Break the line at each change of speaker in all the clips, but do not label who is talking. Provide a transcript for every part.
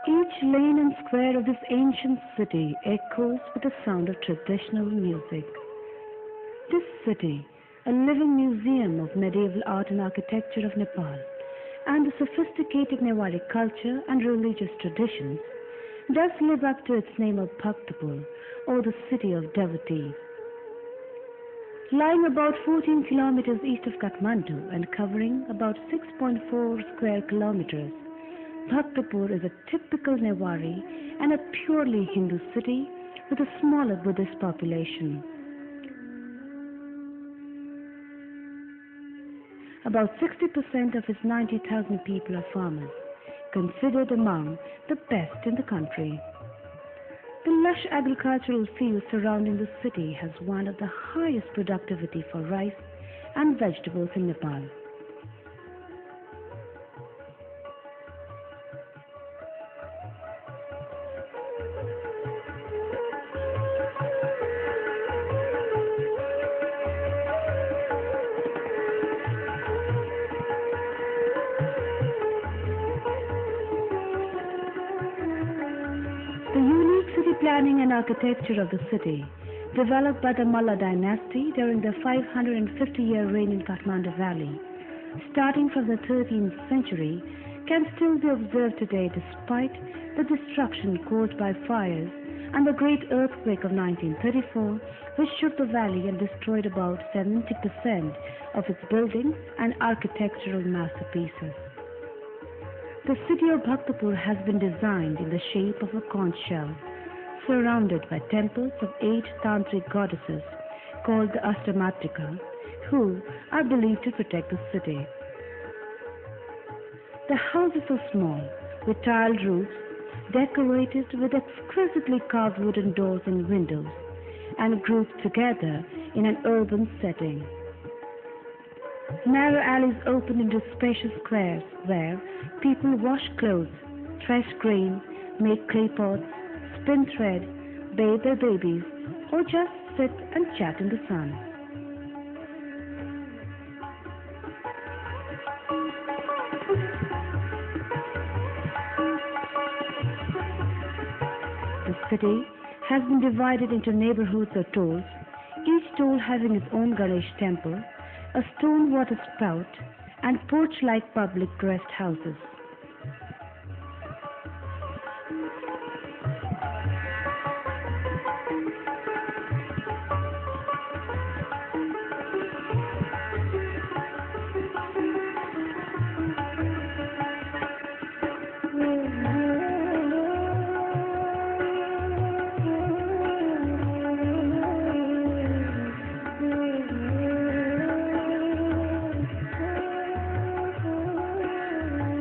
Each lane and square of this ancient city echoes with the sound of traditional music. This city, a living museum of medieval art and architecture of Nepal, and the sophisticated Newari culture and religious traditions, does live up to its name of Bhaktapur, or the city of devotees. Lying about 14 kilometers east of Kathmandu and covering about 6.4 square kilometers, Bhaktapur is a typical Newari and a purely Hindu city with a smaller Buddhist population. About 60% of its 90,000 people are farmers, considered among the best in the country. The lush agricultural field surrounding the city has one of the highest productivity for rice and vegetables in Nepal. The unique city planning and architecture of the city, developed by the Malla dynasty during the 550-year reign in Kathmandu Valley, starting from the 13th century, can still be observed today despite the destruction caused by fires and the great earthquake of 1934, which shook the valley and destroyed about 70% of its buildings and architectural masterpieces. The city of Bhaktapur has been designed in the shape of a conch shell, surrounded by temples of 8 tantric goddesses called the Ashtamatrika, who are believed to protect the city. The houses are small, with tiled roofs, decorated with exquisitely carved wooden doors and windows, and grouped together in an urban setting. Narrow alleys open into spacious squares where people wash clothes, thresh grain, make clay pots, spin thread, bathe their babies, or just sit and chat in the sun. The city has been divided into neighborhoods or tolls, each toll having its own Ganesh temple, a stone water spout, and porch-like public rest houses.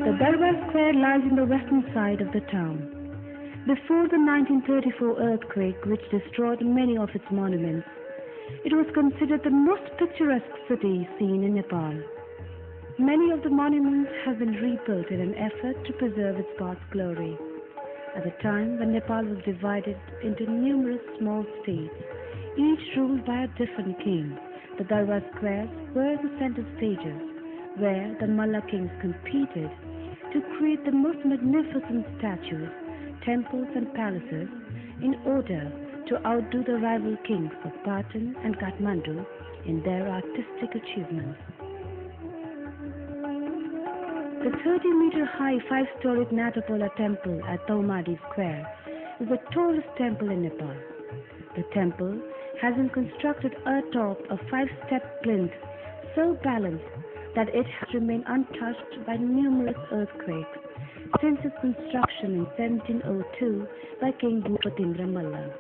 The Darbar Square lies in the western side of the town. Before the 1934 earthquake, which destroyed many of its monuments, it was considered the most picturesque city seen in Nepal. Many of the monuments have been rebuilt in an effort to preserve its past glory. At the time when Nepal was divided into numerous small states, each ruled by a different king, the Darbar Squares were the center stages where the Malla kings competed to create the most magnificent statues, temples and palaces in order to outdo the rival kings of Patan and Kathmandu in their artistic achievements. The 30-meter high 5-storied Natapola temple at Taumadi Square is the tallest temple in Nepal. The temple has been constructed atop a 5-step plinth so balanced that it has remained untouched by numerous earthquakes, since its construction in 1702 by King Bhupatindra Malla.